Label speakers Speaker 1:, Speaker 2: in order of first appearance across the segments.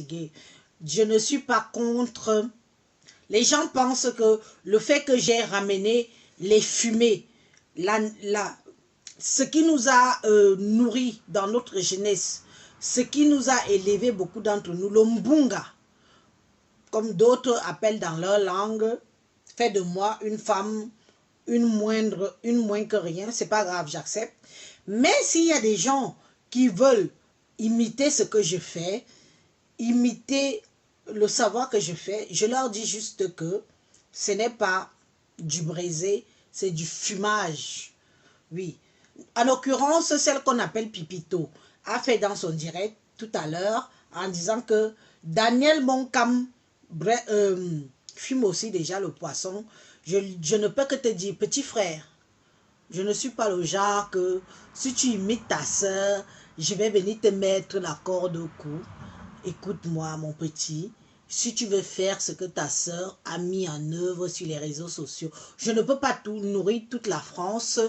Speaker 1: fatiguée. Je ne suis pas contre. Les gens pensent que le fait que j'ai ramené les fumées, ce qui nous a nourris dans notre jeunesse, ce qui nous a élevé beaucoup d'entre nous, le mbunga, comme d'autres appellent dans leur langue, fait de moi une femme, une moins que rien, c'est pas grave, j'accepte. Mais s'il y a des gens qui veulent imiter ce que je fais, imiter le savoir que je fais, je leur dis juste que ce n'est pas du braisé, c'est du fumage. Oui. En l'occurrence, celle qu'on appelle Pipito a fait dans son direct tout à l'heure en disant que Daniel Moncam fume aussi déjà le poisson. Je ne peux que te dire, petit frère, je ne suis pas le genre que si tu imites ta soeur, je vais venir te mettre la corde au cou. Écoute-moi, mon petit, si tu veux faire ce que ta soeur a mis en œuvre sur les réseaux sociaux, je ne peux pas tout nourrir toute la France,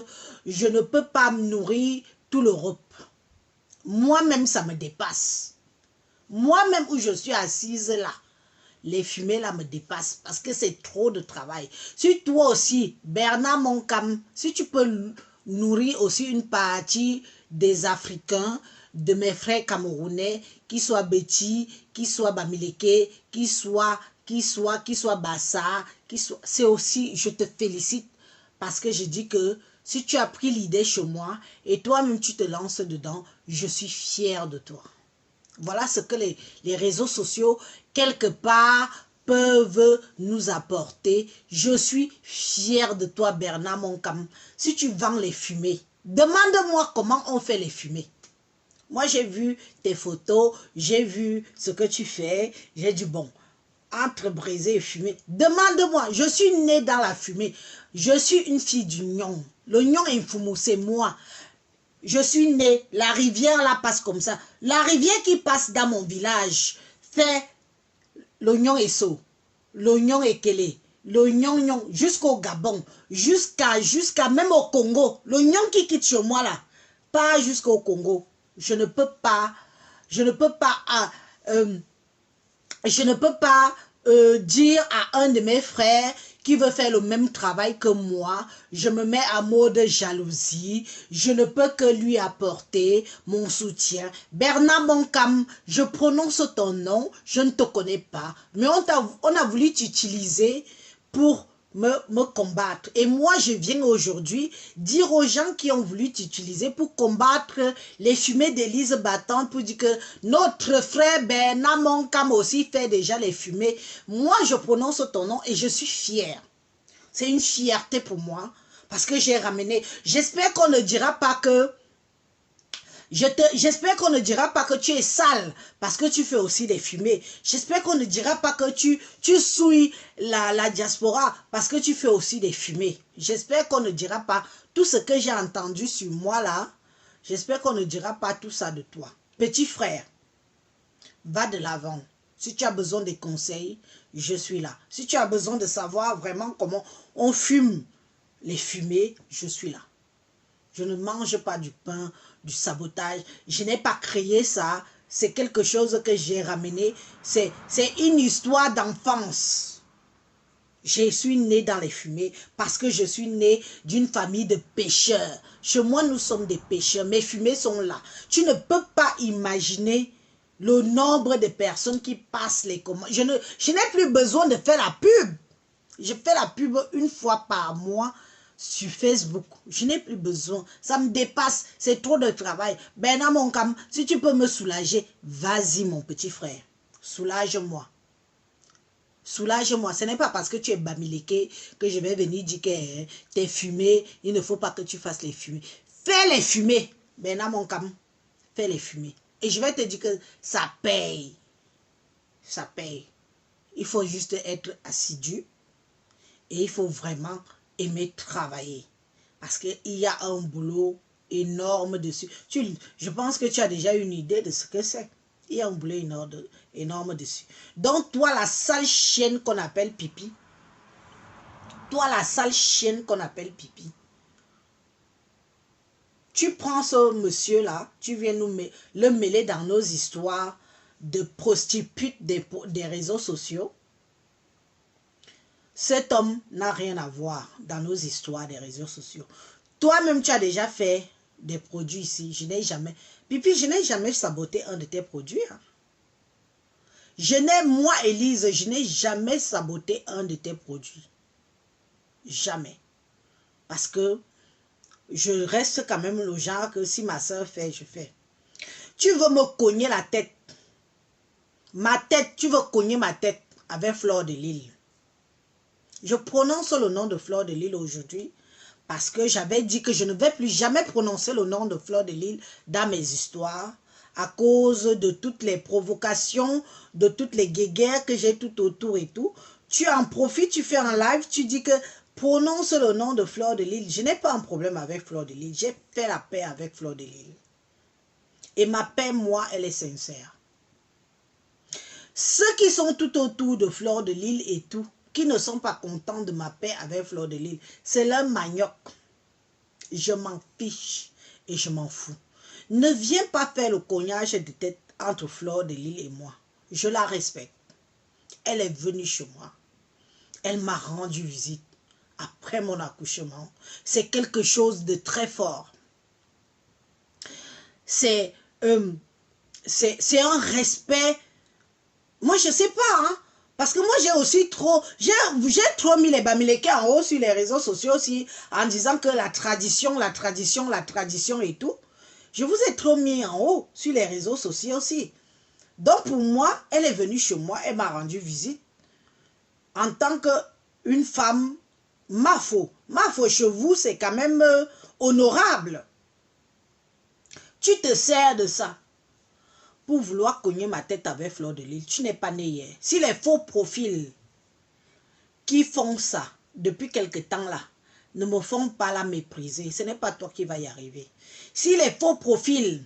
Speaker 1: je ne peux pas nourrir toute l'Europe. Moi-même, ça me dépasse. Moi-même, où je suis assise là, les fumées là me dépassent parce que c'est trop de travail. Si toi aussi, Bernard Moncam, si tu peux nourrir aussi une partie des Africains, de mes frères camerounais, qui soient Betty, qui soient Bamileke, qui soient Bassa, c'est aussi, je te félicite parce que je dis que si tu as pris l'idée chez moi et toi-même tu te lances dedans, je suis fière de toi. Voilà ce que les réseaux sociaux, quelque part, peuvent nous apporter. Je suis fière de toi, Bernard Moncam. Si tu vends les fumées, demande-moi comment on fait les fumées. Moi, j'ai vu tes photos, j'ai vu ce que tu fais. J'ai dit, bon, entre braiser et fumer, demande-moi. Je suis née dans la fumée. Je suis une fille du Nyon. Le Nyon Infumou, c'est moi. Je suis née, la rivière là passe comme ça. La rivière qui passe dans mon village fait l'oignon Esso, l'oignon Ekele, l'oignon Nyon, jusqu'au Gabon, jusqu'à même au Congo. L'oignon qui quitte chez moi là, pas jusqu'au Congo. Je ne peux pas dire à un de mes frères qui veut faire le même travail que moi, je me mets à mode jalousie, je ne peux que lui apporter mon soutien. Bernard Moncam, je prononce ton nom, je ne te connais pas, mais on a voulu t'utiliser pour me combattre. Et moi, je viens aujourd'hui dire aux gens qui ont voulu t'utiliser pour combattre les fumées d'Élise Battante, pour dire que notre frère Bernard Moncam aussi fait déjà les fumées. Moi, je prononce ton nom et je suis fière. C'est une fierté pour moi parce que j'ai ramené. J'espère qu'on ne dira pas que J'espère qu'on ne dira pas que tu es sale parce que tu fais aussi des fumées. J'espère qu'on ne dira pas que tu souilles la diaspora parce que tu fais aussi des fumées. J'espère qu'on ne dira pas tout ce que j'ai entendu sur moi là. J'espère qu'on ne dira pas tout ça de toi. Petit frère, va de l'avant. Si tu as besoin de conseils, je suis là. Si tu as besoin de savoir vraiment comment on fume les fumées, je suis là. Je ne mange pas du pain, du sabotage. Je n'ai pas créé ça. C'est quelque chose que j'ai ramené. C'est une histoire d'enfance. Je suis née dans les fumées parce que je suis née d'une famille de pêcheurs. Chez moi, nous sommes des pêcheurs. Mes fumées sont là. Tu ne peux pas imaginer le nombre de personnes qui passent les commandes. Je n'ai plus besoin de faire la pub. Je fais la pub une fois par mois sur Facebook. Je n'ai plus besoin. Ça me dépasse. C'est trop de travail. Bernard Moncam, si tu peux me soulager, vas-y mon petit frère. Soulage-moi. Soulage-moi. Ce n'est pas parce que tu es Bamileke que je vais venir dire que t'es fumé. Il ne faut pas que tu fasses les fumées. Fais les fumées. Bernard Moncam, fais les fumées. Et je vais te dire que ça paye. Ça paye. Il faut juste être assidu. Et il faut vraiment aimer travailler. Parce qu'il y a un boulot énorme dessus. Je pense que tu as déjà une idée de ce que c'est. Il y a un boulot énorme dessus. Donc, toi, la sale chienne qu'on appelle pipi. Toi, la sale chienne qu'on appelle pipi. Tu prends ce monsieur-là, tu viens le mêler dans nos histoires. de prostitute des réseaux sociaux. Cet homme n'a rien à voir dans nos histoires des réseaux sociaux. Toi-même, tu as déjà fait des produits ici. Je n'ai jamais... Pipi, je n'ai jamais saboté un de tes produits. Hein. Moi, Élise, je n'ai jamais saboté un de tes produits. Jamais. Parce que je reste quand même le genre que si ma soeur fait, je fais. Tu veux me cogner la tête. Ma tête, tu veux cogner ma tête avec Fleur de Lille. Je prononce le nom de Fleur de Lille aujourd'hui parce que j'avais dit que je ne vais plus jamais prononcer le nom de Fleur de Lille dans mes histoires à cause de toutes les provocations, de toutes les guéguerres que j'ai tout autour et tout. Tu en profites, tu fais un live, tu dis que prononce le nom de Fleur de Lille. Je n'ai pas un problème avec Fleur de Lille. J'ai fait la paix avec Fleur de Lille. Et ma paix, moi, elle est sincère. Ceux qui sont tout autour de Fleur de Lille et tout, qui ne sont pas contents de ma paix avec Fleur de Lille, c'est leur manioc. Je m'en fiche et je m'en fous. Ne viens pas faire le cognage de tête entre Fleur de Lille et moi. Je la respecte. Elle est venue chez moi. Elle m'a rendu visite après mon accouchement. C'est quelque chose de très fort. C'est un respect. Moi, je ne sais pas, hein. Parce que moi, j'ai aussi trop mis les bamileke en haut sur les réseaux sociaux aussi, en disant que la tradition et tout. Je vous ai trop mis en haut sur les réseaux sociaux aussi. Donc, pour moi, elle est venue chez moi, elle m'a rendu visite. En tant qu'une femme, ma foi chez vous, c'est quand même honorable. Tu te sers de ça pour vouloir cogner ma tête avec Fleur de Lille. Tu n'es pas né hier. Si les faux profils qui font ça depuis quelque temps là ne me font pas la mépriser, ce n'est pas toi qui vas y arriver. Si les faux profils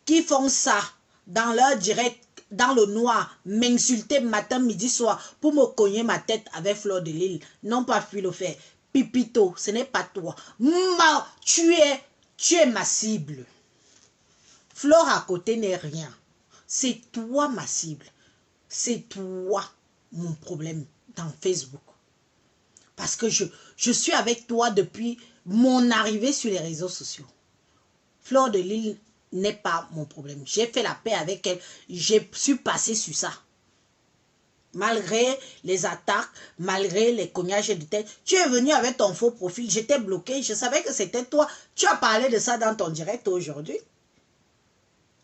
Speaker 1: qui font ça dans leur direct, dans le noir, m'insulter matin, midi, soir pour me cogner ma tête avec Fleur de Lille, n'ont pas pu le faire. Pipito, ce n'est pas toi. Tu es ma cible. Fleur à côté n'est rien. C'est toi ma cible. C'est toi mon problème dans Facebook. Parce que je suis avec toi depuis mon arrivée sur les réseaux sociaux. Fleur de Lille n'est pas mon problème. J'ai fait la paix avec elle. Je suis passée sur ça. Malgré les attaques, malgré les cognages de tête, tu es venu avec ton faux profil. J'étais bloqué. Je savais que c'était toi. Tu as parlé de ça dans ton direct aujourd'hui.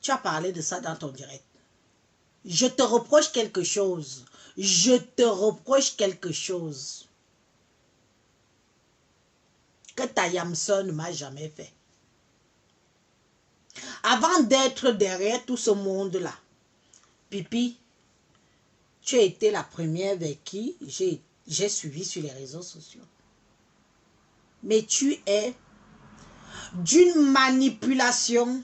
Speaker 1: Tu as parlé de ça dans ton direct. Je te reproche quelque chose. Je te reproche quelque chose que ta Yamson ne m'a jamais fait. Avant d'être derrière tout ce monde-là, Pipi, tu as été la première avec qui j'ai suivi sur les réseaux sociaux. Mais tu es d'une manipulation.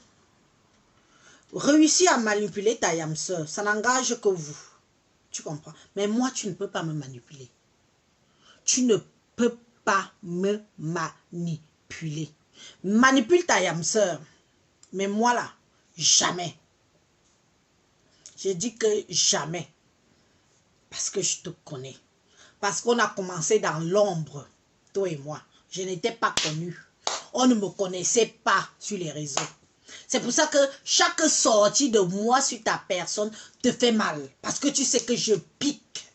Speaker 1: Réussir à manipuler ta Yamseur, ça n'engage que vous. Tu comprends? Mais moi, tu ne peux pas me manipuler. Tu ne peux pas me manipuler. Manipule ta Yamseur. Mais moi là, jamais. J'ai dit que jamais. Parce que je te connais. Parce qu'on a commencé dans l'ombre, toi et moi. Je n'étais pas connue. On ne me connaissait pas sur les réseaux. C'est pour ça que chaque sortie de moi sur ta personne te fait mal. Parce que tu sais que je pique.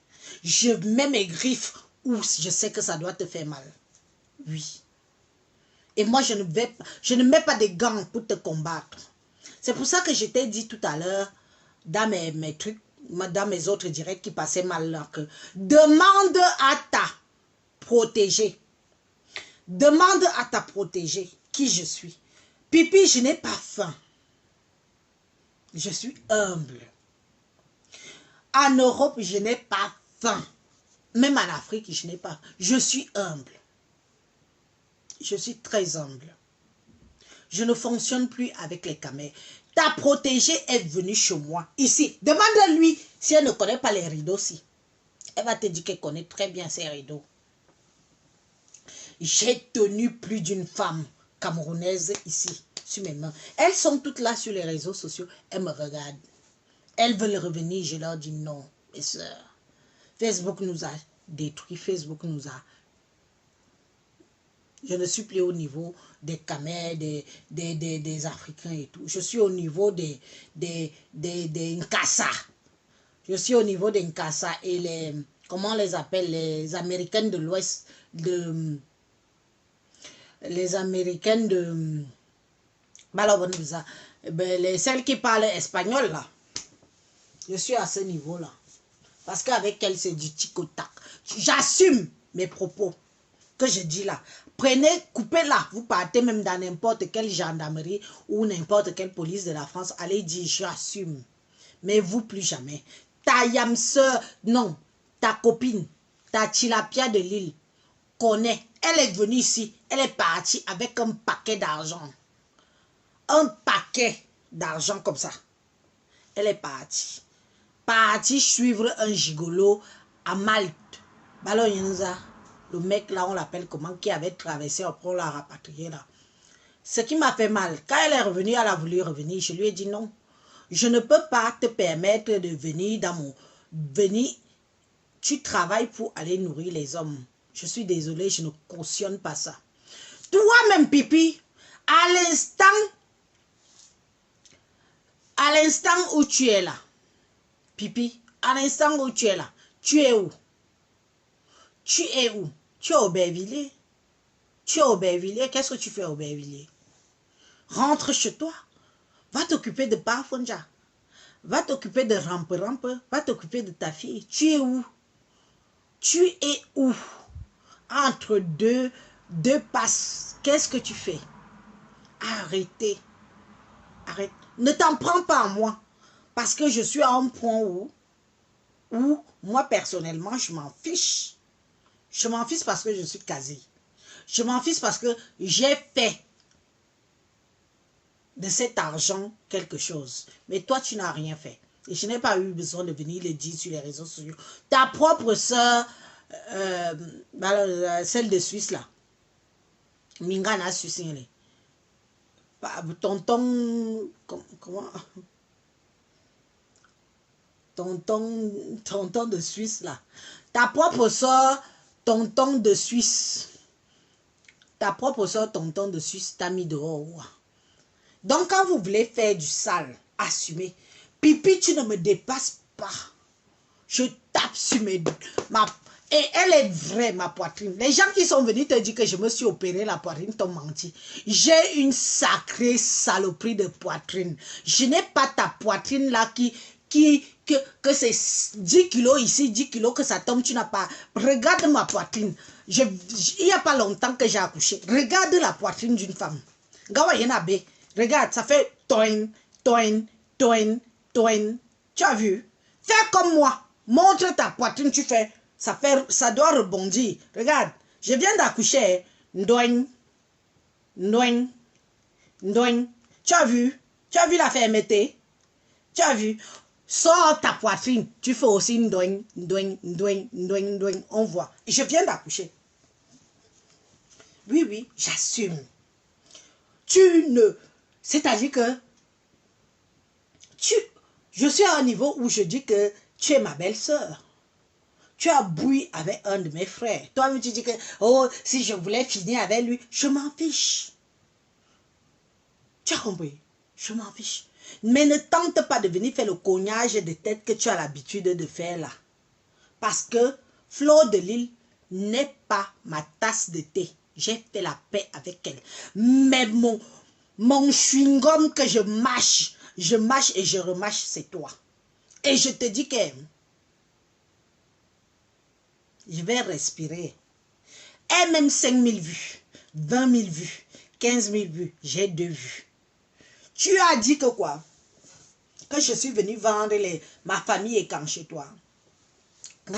Speaker 1: Je mets mes griffes où je sais que ça doit te faire mal. Oui. Et moi, je ne mets pas des gants pour te combattre. C'est pour ça que je t'ai dit tout à l'heure, dans mes trucs, dans mes autres directs qui passaient mal là, que demande à ta protégée. Demande à ta protégée qui je suis. Pipi, je n'ai pas faim. Je suis humble. En Europe, je n'ai pas faim. Même en Afrique, je n'ai pas. Je suis humble. Je suis très humble. Je ne fonctionne plus avec les caméras. Ta protégée est venue chez moi, ici. Demande-lui si elle ne connaît pas les rideaux-ci. Elle va te dire qu'elle connaît très bien ces rideaux. J'ai tenu plus d'une femme camerounaise ici, sur mes mains. Elles sont toutes là sur les réseaux sociaux. Elles me regardent. Elles veulent revenir, je leur dis non, mes sœurs. Facebook nous a détruit, Facebook nous a... Je ne suis plus au niveau des Camers, des Africains et tout. Je suis au niveau des Nkassa. Je suis au niveau des Nkassa et les... Comment on les appelle? Les Américaines de l'Ouest. Les Américaines de... Celles qui parlent espagnol là. Je suis à ce niveau-là. Parce qu'avec elles, c'est du tic-au-tac. J'assume mes propos que je dis là. Prenez, coupez-la. Vous partez même dans n'importe quelle gendarmerie ou n'importe quelle police de la France. Allez dire, j'assume. Mais vous, plus jamais. Ta yamseur, non. Ta copine, ta tilapia de Lille, connaît. Elle est venue ici. Elle est partie avec un paquet d'argent. Un paquet d'argent comme ça. Elle est partie. Partie suivre un gigolo à Malte. Balonyenza. Le mec là, on l'appelle comment, qui avait traversé, après on l'a rapatrié là. Ce qui m'a fait mal, quand elle est revenue, elle a voulu revenir, je lui ai dit non. Je ne peux pas te permettre de venir dans mon... Venir, tu travailles pour aller nourrir les hommes. Je suis désolée, je ne cautionne pas ça. Toi-même, Pipi, à l'instant où tu es là, Pipi, à l'instant où tu es là, tu es où? Tu es où? Tu es au Aubervilliers. Tu es au Aubervilliers. Qu'est-ce que tu fais au Aubervilliers? Rentre chez toi. Va t'occuper de Bafonja. Va t'occuper de Rampe-Rampe. Va t'occuper de ta fille. Tu es où? Tu es où? Entre deux passes. Qu'est-ce que tu fais? Arrêtez. Arrête. Ne t'en prends pas à moi. Parce que je suis à un point où moi personnellement, je m'en fiche. Je m'en fiche parce que je suis casée. Je m'en fiche parce que j'ai fait de cet argent quelque chose. Mais toi, tu n'as rien fait. Et je n'ai pas eu besoin de venir le dire sur les réseaux sociaux. Ta propre soeur, celle de Suisse là, Mingana Suisse, tonton, comment? Tonton de Suisse là. Ta propre soeur, tonton de Suisse. Ta propre soeur, tonton de Suisse, t'a mis dehors. Donc, quand vous voulez faire du sale, assumez. Pipi, tu ne me dépasses pas. Je tape sur Et elle est vraie, ma poitrine. Les gens qui sont venus te dire que je me suis opéré la poitrine t'ont menti. J'ai une sacrée saloperie de poitrine. Je n'ai pas ta poitrine là que c'est 10 kilos ici, 10 kilos que ça tombe, tu n'as pas. Regarde ma poitrine. Il n'y a pas longtemps que j'ai accouché. Regarde la poitrine d'une femme. Gawa Yenabe. Regarde, ça fait toin, toin, toin, toin. Tu as vu? Fais comme moi. Montre ta poitrine, tu fais. Ça doit rebondir. Regarde, je viens d'accoucher. Ndoing, ndoing, ndoing. Tu as vu? Tu as vu la fermeté? Tu as vu? Sors ta poitrine. Tu fais aussi ndoing, ndoing, ndoing, ndoing, ndoing. On voit. Je viens d'accoucher. Oui, oui, j'assume. C'est-à-dire que je suis à un niveau où je dis que tu es ma belle-sœur. Tu as bouilli avec un de mes frères. Toi-même, tu dis que, oh, si je voulais finir avec lui, je m'en fiche. Tu as compris? Je m'en fiche. Mais ne tente pas de venir faire le cognage de tête que tu as l'habitude de faire là. Parce que Flo de Lille n'est pas ma tasse de thé. J'ai fait la paix avec elle. Mais mon chewing-gum que je mâche et je remâche, c'est toi. Et je te dis que je vais respirer. Et même 5 000 vues, 20 000 vues, 15 000 vues, j'ai 2 vues. Tu as dit que quoi? Que je suis venu vendre ma famille est quand chez toi. Que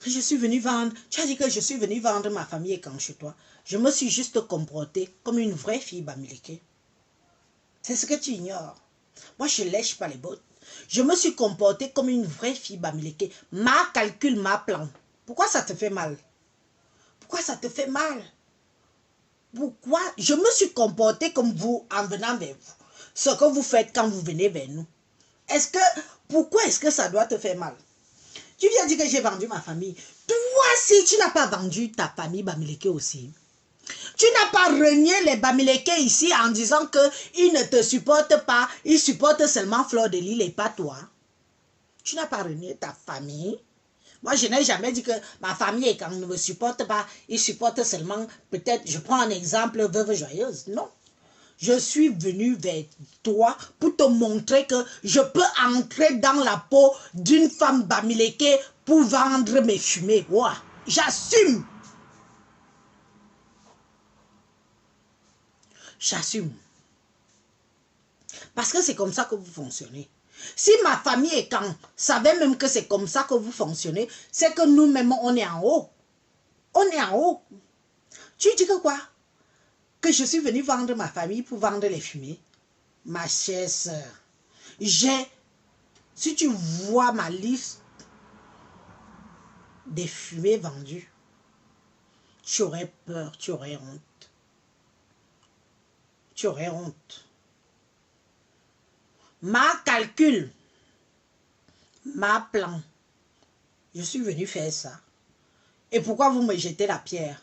Speaker 1: je suis venu vendre. Tu as dit que je suis venu vendre ma famille et quand chez toi. Je me suis juste comportée comme une vraie fille bamileke. C'est ce que tu ignores. Moi, je ne lèche pas les bottes. Je me suis comportée comme une vraie fille bamileke. Ma calcul, ma plan. Pourquoi ça te fait mal? Pourquoi ça te fait mal? Pourquoi? Je me suis comportée comme vous en venant vers vous. Ce que vous faites quand vous venez vers nous. Pourquoi est-ce que ça doit te faire mal? Tu viens dire que j'ai vendu ma famille. Toi, si tu n'as pas vendu ta famille Bamileke aussi, tu n'as pas renié les Bamileke ici en disant qu'ils ne te supportent pas, ils supportent seulement Fleur de Lys et pas toi. Tu n'as pas renié ta famille. Moi, je n'ai jamais dit que ma famille, quand ne me supporte pas, ils supportent seulement, peut-être, je prends un exemple, Veuve Joyeuse. Non. Je suis venu vers toi pour te montrer que je peux entrer dans la peau d'une femme Bamileke pour vendre mes fumées. Wow. J'assume. J'assume. Parce que c'est comme ça que vous fonctionnez. Si ma famille et quand savait même que c'est comme ça que vous fonctionnez, c'est que nous-mêmes, on est en haut. On est en haut. Tu dis que quoi? Que je suis venu vendre ma famille pour vendre les fumées. Ma chère sœur, si tu vois ma liste des fumées vendues, tu aurais peur, tu aurais honte. Tu aurais honte. Ma calcul, ma plan, je suis venu faire ça. Et pourquoi vous me jetez la pierre?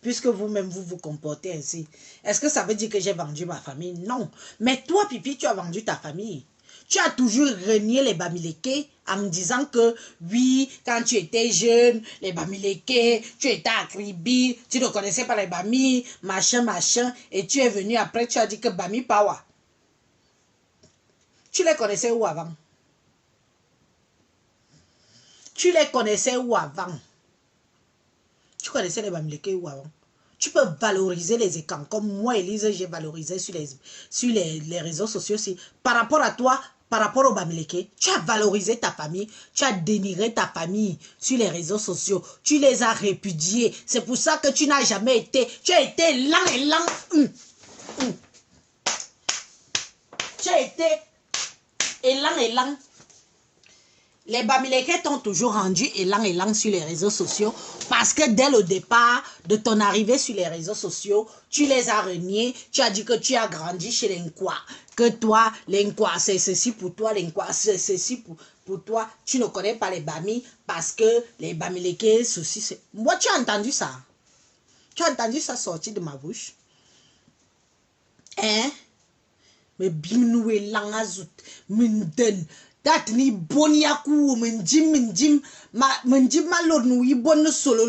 Speaker 1: Puisque vous-même, vous vous comportez ainsi. Est-ce que ça veut dire que j'ai vendu ma famille? Non. Mais toi, Pipi, tu as vendu ta famille. Tu as toujours renié les Bamileke en disant que, oui, quand tu étais jeune, les Bamileke, tu étais à Kribi, tu ne connaissais pas les Bami, machin, machin, et tu es venu après, tu as dit que Bami Pawa. Tu les connaissais où avant? Tu les connaissais où avant? Tu connaissais les Bamileke où avant? Tu peux valoriser les écrans. Comme moi, Elise, j'ai valorisé sur les réseaux sociaux aussi. Par rapport à toi, par rapport au Bamileke, tu as valorisé ta famille. Tu as dénigré ta famille sur les réseaux sociaux. Tu les as répudiés. C'est pour ça que tu n'as jamais été... Tu as été lent et lent. Tu as été élan et lent. Les Bamileke t'ont toujours rendu élan sur les réseaux sociaux parce que dès le départ de ton arrivée sur les réseaux sociaux, tu les as reniés, tu as dit que tu as grandi chez les Nkwa, que toi, les Nkwa, c'est ceci pour toi, les Nkwa, c'est ceci pour toi. Tu ne connais pas les Bami parce que les Bamileke, ceci, c'est... Moi, tu as entendu ça? Tu as entendu ça sortir de ma bouche? Hein? Mais bimnoué langazout, minden. Dat ni boniaku menjim malor nou y bon solo.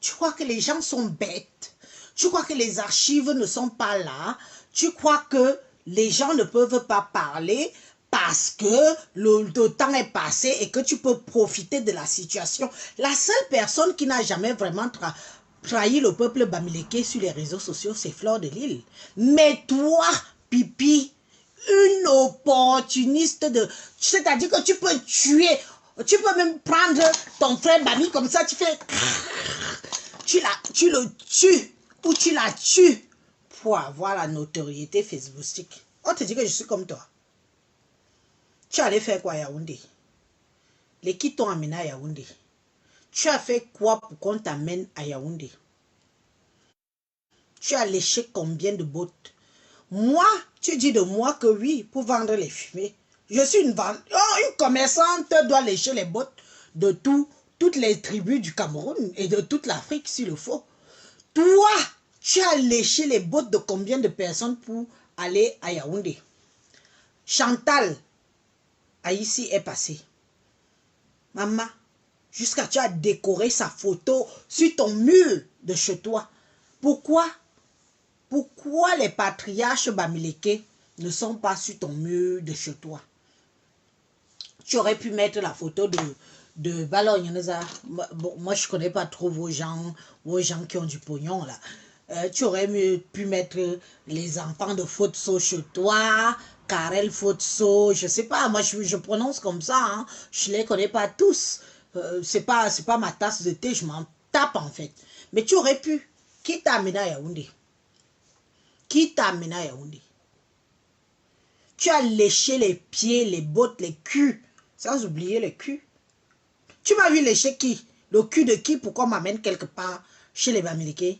Speaker 1: Tu crois que les gens sont bêtes? Tu crois que les archives ne sont pas là? Tu crois que les gens ne peuvent pas parler parce que le temps est passé et que tu peux profiter de la situation? La seule personne qui n'a jamais vraiment trahi le peuple Bamileke sur les réseaux sociaux, c'est Fleur de Lys. Mais toi, Pipi, une opportuniste de... C'est-à-dire que tu peux tuer, tu peux même prendre ton frère Bami comme ça, tu fais... Tu le tues ou tu la tues pour avoir la notoriété facebookistique. On te dit que je suis comme toi. Tu allais faire quoi à Yaoundé? Les qui t'ont amené à Yaoundé? Tu as fait quoi pour qu'on t'amène à Yaoundé? Tu as léché combien de bottes? Moi, tu dis de moi que oui, pour vendre les fumées. Je suis une commerçante doit lécher les bottes de toutes les tribus du Cameroun et de toute l'Afrique s'il le faut. Toi, tu as léché les bottes de combien de personnes pour aller à Yaoundé? Chantal, ici est passée. Maman, jusqu'à tu as décoré sa photo sur ton mur de chez toi. Pourquoi les patriarches Bamileke ne sont pas sur ton mur de chez toi? Tu aurais pu mettre la photo de Balogne. Bon, moi, je ne connais pas trop vos gens qui ont du pognon, là. Tu aurais pu mettre les enfants de Fotso chez toi, Karel Fotso, je ne sais pas, moi, je prononce comme ça, hein. Je ne les connais pas tous. C'est pas ma tasse de thé, je m'en tape, en fait. Mais tu aurais pu. Qui t'a amené à Yaoundé? Qui t'a amené à Yaoundé? Tu as léché les pieds, les bottes, les culs, sans oublier les culs. Tu m'as vu lécher qui? Le cul de qui? Pourquoi m'amène quelque part chez les Bamileke?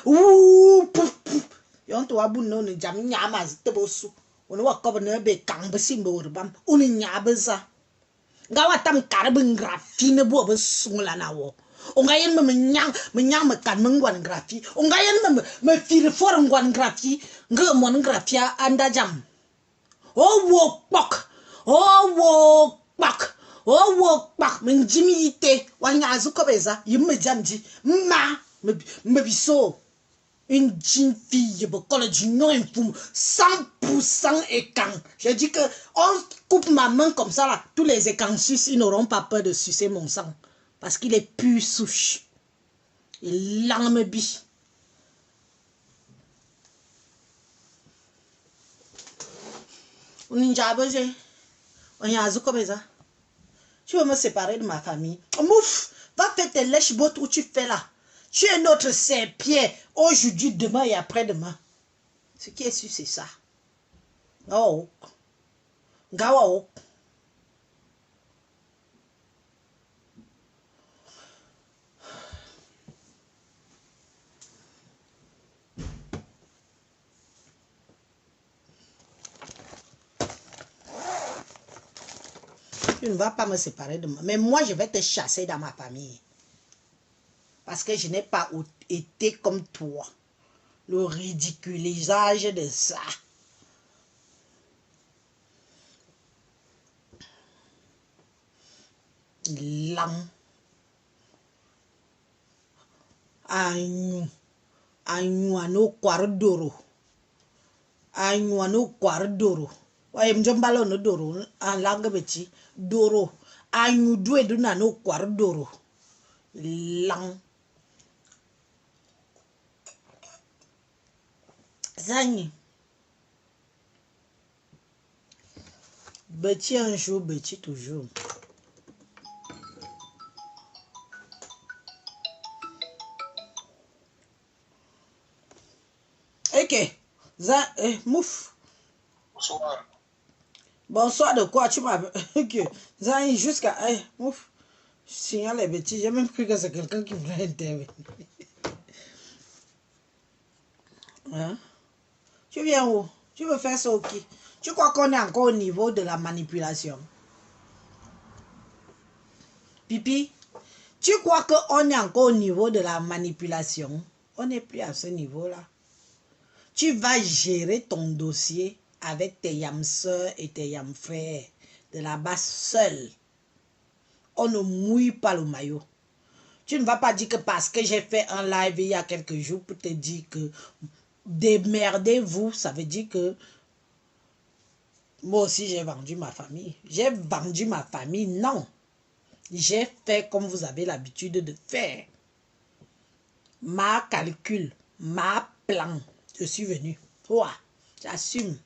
Speaker 1: ouh pouf pouf yon to abu no ne jam nyama zitebosu onu wakob ne be kang besimbo bam uni nyabaza Gawa tam karabin graphie ne bo sungla na wo. Onga yen me nyang me kan mengwan graphie. Onga yen me fir for ngwan graphie. Nge mon graphia anda jam. Oh wo pok. Oh wo pok. Oh wo pok. Men jimi ite. Wanya azuko beza. Yimme jamji. Me biso. Une jeune fille, du nom 100% écan. J'ai dit que on coupe ma main comme ça là. Tous les écans suisses, ils n'auront pas peur de sucer mon sang. Parce qu'il est pur souche. Il l'âme bi. On a besoin. On y a comme ça. Tu veux me séparer de ma famille? Mouf! Va faire tes lèches-bottes où tu fais là. Tu es notre Saint-Pierre, aujourd'hui, demain et après-demain. Ce qui est sûr, c'est ça. Oh. Gawa. Tu ne vas pas me séparer de moi. Mais moi, je vais te chasser dans ma famille. Parce que je n'ai pas été comme toi. Le ridiculisage de ça. Lang. Agnou ano kwarodoro. Agnou ano kwarodoro. Waye mjombalo no doro. En langue beti. Doro. Agnou dwe duna no kwarodoro. Lang. Zany. Beti un jour, beti toujours. Ok. Mouf.
Speaker 2: Bonsoir.
Speaker 1: Bonsoir de quoi tu m'appelles? Ok. Zany jusqu'à... mouf. Je signale les bêtises. J'ai même cru que c'est quelqu'un qui voulait intervenir. Hein? Tu viens où? Tu veux faire ça au qui? Tu crois qu'on est encore au niveau de la manipulation? Pipi, tu crois qu'on est encore au niveau de la manipulation? On n'est plus à ce niveau-là. Tu vas gérer ton dossier avec tes yam soeurs et tes yam frères de là-bas seul. On ne mouille pas le maillot. Tu ne vas pas dire que parce que j'ai fait un live il y a quelques jours pour te dire que démerdez-vous, ça veut dire que moi aussi j'ai vendu ma famille. J'ai vendu ma famille, non. J'ai fait comme vous avez l'habitude de faire. Ma calcul, ma plan. Je suis venu. Toi, j'assume.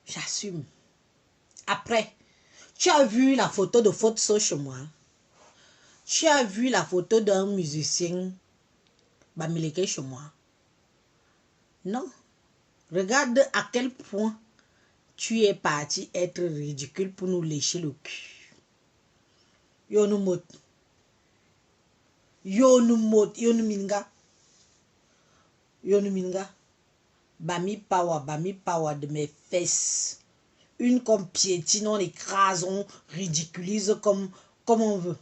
Speaker 1: J'assume. Après, tu as vu la photo de Fotso chez moi. Tu as vu la photo d'un musicien Bamileke chez moi. Non. Regarde à quel point tu es parti être ridicule pour nous lécher le cul. Yonumot. Yonumot. Yonuminga. Yonuminga. Bami power de mes fesses. Une comme piétine, on écrase, on ridiculise comme on veut.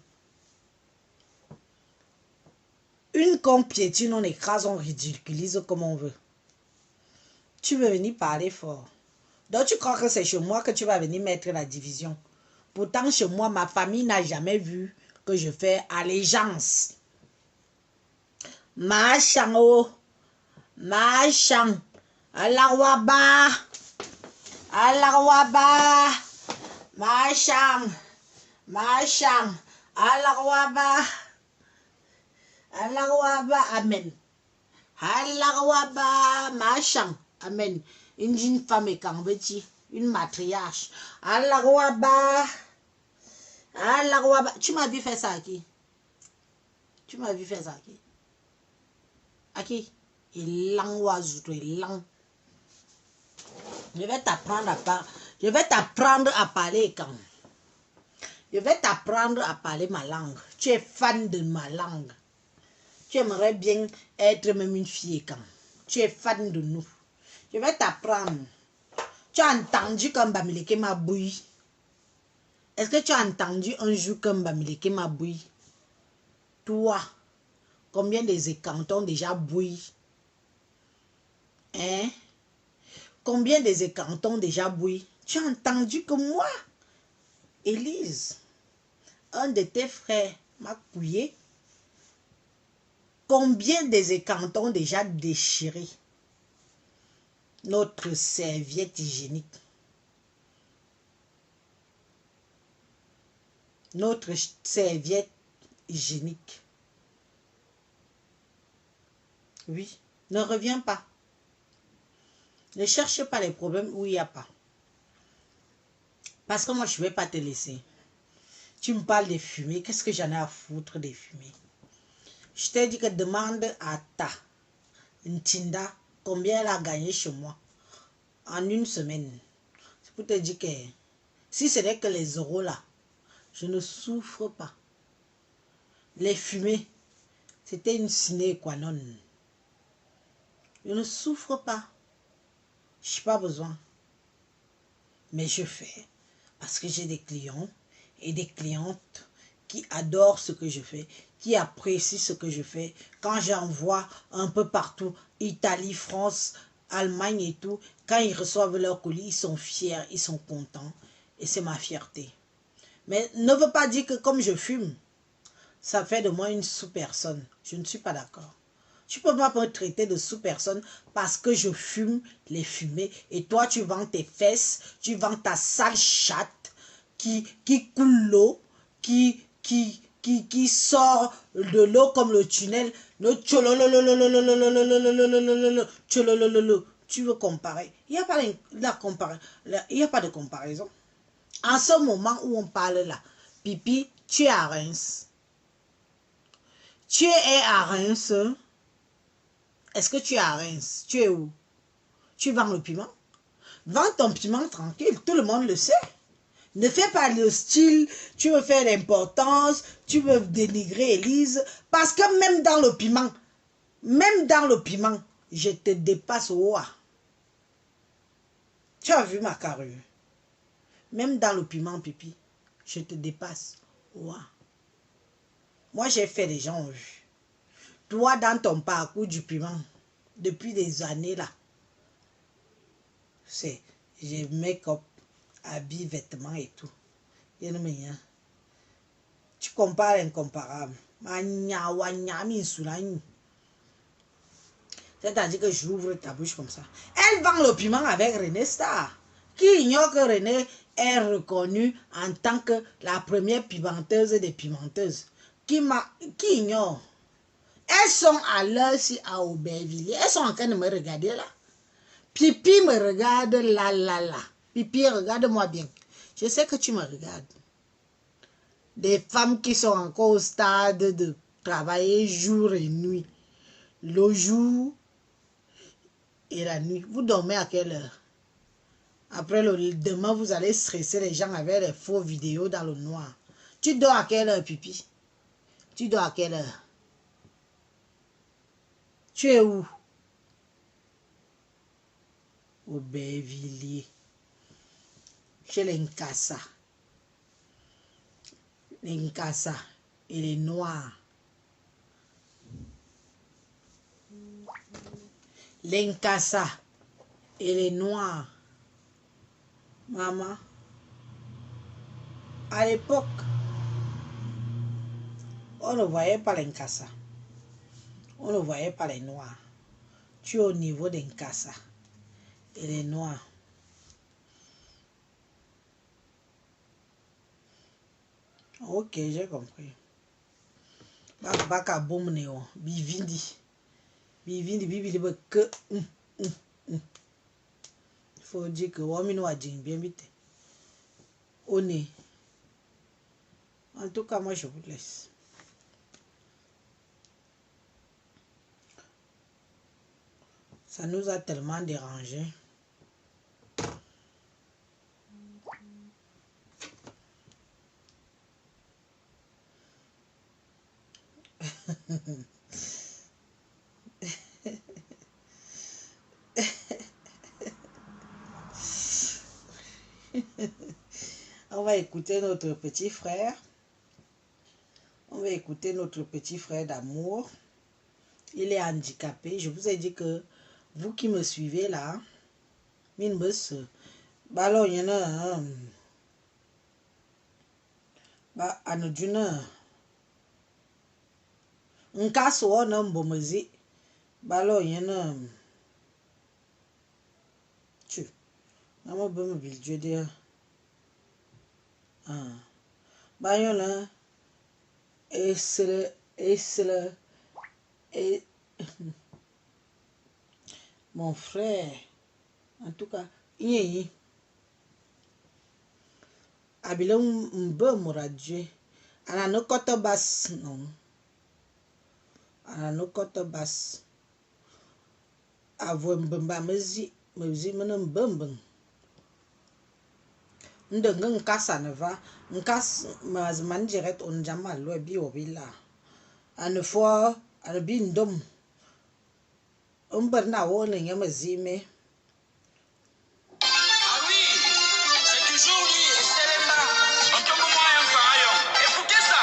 Speaker 1: Une comme piétine, on écrase, on ridiculise comme on veut. Tu veux venir parler fort. Donc tu crois que c'est chez moi que tu vas venir mettre la division. Pourtant chez moi, ma famille n'a jamais vu que je fais allégeance. Machan, machan, alawaba, alawaba, machan, machan, alawaba, alawaba, amen. Alawaba, machan, amen. Une jeune femme est cambeti, une matriarche. Alawaba, alawaba. Tu m'as vu faire ça à qui? Tu m'as vu faire ça à qui? À qui? Il l'envoie, il l'en. Je vais t'apprendre à parler. Je vais t'apprendre à parler quand. Je vais t'apprendre à parler ma langue. Tu es fan de ma langue. Tu aimerais bien être même une fille quand. Tu es fan de nous. Je vais t'apprendre. Tu as entendu quand Bamileke m'a bouilli? Est-ce que tu as entendu un jour quand Bamileke m'a bouilli? Toi, combien des écantons déjà bouilli? Hein? Combien des écantons déjà bouilli? Tu as entendu que moi, Élise, un de tes frères m'a couillé? Combien des écantons déjà déchiré? Notre serviette hygiénique. Notre serviette hygiénique. Oui, ne reviens pas. Ne cherche pas les problèmes où il n'y a pas. Parce que moi, je ne vais pas te laisser. Tu me parles des fumées. Qu'est-ce que j'en ai à foutre des fumées? Je t'ai dit que demande à ta Ntinda combien elle a gagné chez moi en une semaine. C'est pour te dire que si ce n'est que les euros là, je ne souffre pas. Les fumées, c'était une sine qua non. Je ne souffre pas. Je n'ai pas besoin. Mais je fais parce que j'ai des clients et des clientes qui adorent ce que je fais, qui apprécient ce que je fais. Quand j'envoie un peu partout, Italie, France, Allemagne et tout, quand ils reçoivent leur colis, ils sont fiers, ils sont contents. Et c'est ma fierté. Mais ne veut pas dire que comme je fume, ça fait de moi une sous-personne. Je ne suis pas d'accord. Tu peux pas me traiter de sous-personne parce que je fume les fumées. Et toi, tu vends tes fesses, tu vends ta sale chatte qui coule l'eau, qui sort de l'eau comme le tunnel. Tu veux comparer. Il n'y a pas de comparaison. En ce moment où on parle là, Pipi, tu es à Reims. Tu es à Reims. Est-ce que tu es à Reims? Tu es où? Tu vends le piment? Vends ton piment tranquille, tout le monde le sait. Ne fais pas le style, tu veux faire l'importance, tu veux dénigrer Élise. Parce que même dans le piment, je te dépasse au haut. Tu as vu ma carrure? Même dans le piment, Pipi, je te dépasse au haut. Moi, j'ai fait, les gens ont vu. Toi, dans ton parcours du piment, depuis des années là, c'est j'ai make-up, habits, vêtements et tout. Tu compares l'incomparable. C'est-à-dire que j'ouvre ta bouche comme ça. Elle vend le piment avec René Star. Qui ignore que René est reconnue en tant que la première pimenteuse des pimenteuses. Qui ignore? Elles sont à l'heure ci à Aubervilliers. Elles sont en train de me regarder là. Pipi me regarde là. Pipi, regarde-moi bien. Je sais que tu me regardes. Des femmes qui sont encore au stade de travailler jour et nuit. Le jour et la nuit. Vous dormez à quelle heure? Après demain, vous allez stresser les gens avec les faux vidéos dans le noir. Tu dors à quelle heure, Pipi? Tu dors à quelle heure? Tu es où? Aubervilliers. Chez les Nkassa. Les Nkassa et les Noirs. Les Nkassa et les Noirs. Maman, à l'époque, on ne voyait pas les Nkassa. On ne voyait pas les Noirs. Tu es au niveau des Nkassa et les Noirs. Ok, j'ai compris. Baka bom neo, bivindi. Bivindi, bibili que. Il faut dire que Wamino a dit bien vite. On est. En tout cas, moi je vous laisse. Ça nous a tellement dérangé. va écouter notre petit frère. On va écouter notre petit frère d'amour. Il est handicapé. Je vous ai dit que vous qui me suivez là, minbus, balo yana, ba anoduna, nkaso ona mbomezi, balo yana, tu, nama bama biljo dia, ba yana, esle, et mon frère, en tout cas, yéyi, abilon mbe moradje, ana no koto bas non, ana no koto bas, avo mbemba mezi mena mbembeng, ndenge nkasa neva, nkas mazman direct on jama lo bi obila, ane fois ane bi ndom. Na wole nyama zime.
Speaker 2: Ah oui, c'est toujours lui, Estelema. On tombe moi un faillon. Écoutez ça.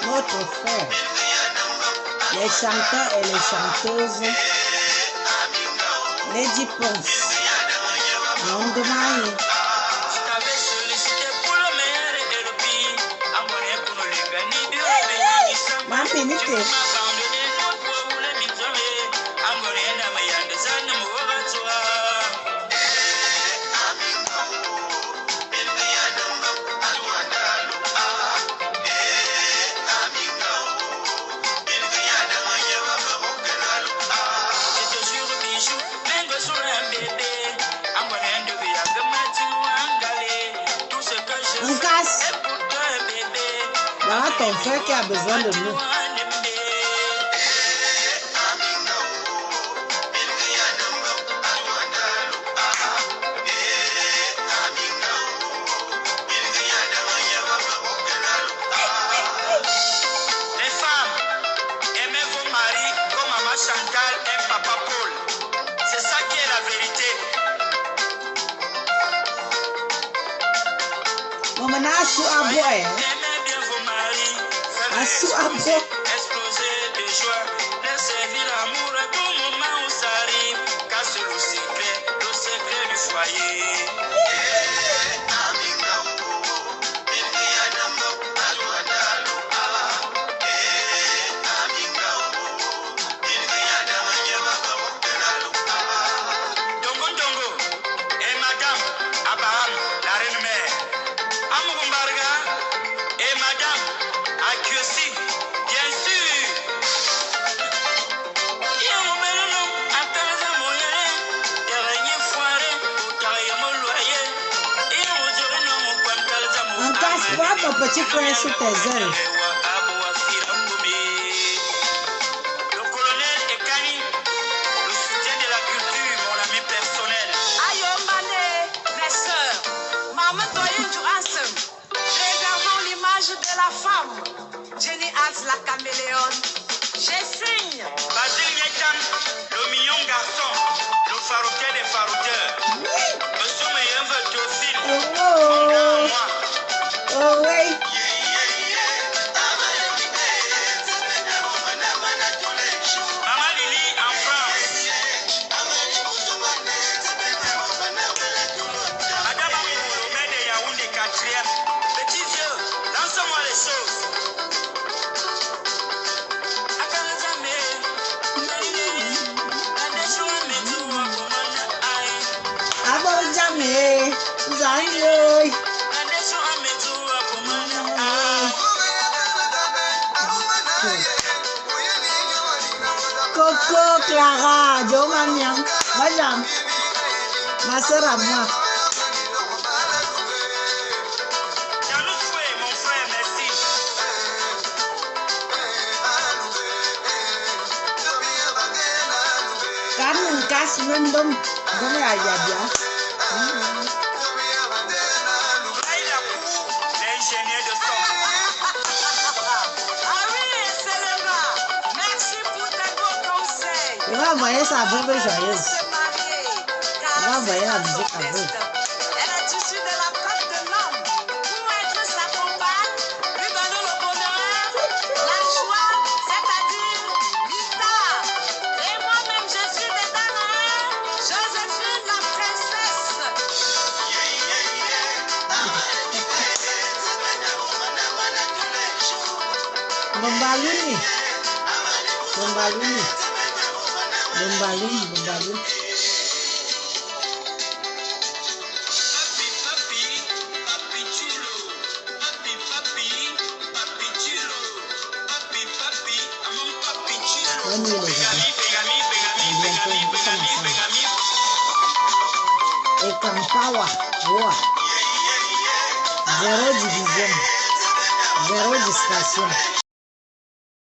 Speaker 1: Notre frère, les chanteurs et les chanteuses, Lady Pons, non de Maï. Ma pénité. Voilà ton frère qui a besoin de nous.
Speaker 2: Les femmes, aimez vos maris comme maman Chantal aime papa Paul. C'est ça qui est la vérité.
Speaker 1: Maman a su abo
Speaker 2: Aimez bien vos maris.
Speaker 1: Asu abo.
Speaker 2: Exploser de joie. Les servir l'amour à tout moment où ça arrive. Car c'est le secret du foyer. Dongo Dongo et Madame Abraham, la reine mère. Amugumbarga et Madame Akiyosi, bien sûr.
Speaker 1: On casse pas ton petit frère sous tes ailes.
Speaker 2: Le colonel Ekani, le soutien de la culture, mon ami personnel.
Speaker 3: Ayo Mané, mes sœurs, Maman Doyen du Ansem, regardons l'image de la femme. Jenny Hans la caméléone. Je signe.
Speaker 2: Basile Nietam, le mignon garçon, le farouquet des farouteurs. Monsieur Meyenve Théophile, mon grand moi.
Speaker 1: Oh oui.
Speaker 2: Maman Lily en France. Madame Amour, maire de Yaoundé 4e. Petits yeux, lance-moi les choses.
Speaker 1: Abo jamais. Zanyoy. Coco, Clara, Joe Maniam. Madame. Ma soeur à moi.
Speaker 2: Mon frère, merci.
Speaker 1: casse même d'homme. Comme il y a bien.
Speaker 2: L'ingénieur de son.
Speaker 3: Ah oui, Selema, merci pour tes beaux conseils.
Speaker 1: Il va envoyer sa veuve joyeuse.
Speaker 3: Se marier, car
Speaker 1: On va envoyer la
Speaker 3: c'est
Speaker 1: musique
Speaker 3: son
Speaker 1: à vous.
Speaker 3: destin. Elle est issue de la côte de l'homme. Pour être sa compagne, lui donner le bonheur, la joie, c'est-à-dire l'histoire. Et moi-même, je suis dedans, hein. Joséphine, la princesse.
Speaker 1: Bombaluni. Bombaluni. Bombaluni. Bombaluni.
Speaker 2: Papi chulo. Papi chulo. Papi, among papi chulo.
Speaker 1: Bonne nuit, les amis.
Speaker 2: Bengami.
Speaker 1: Et Kampawa. Wow. 0 division. 0 distraction.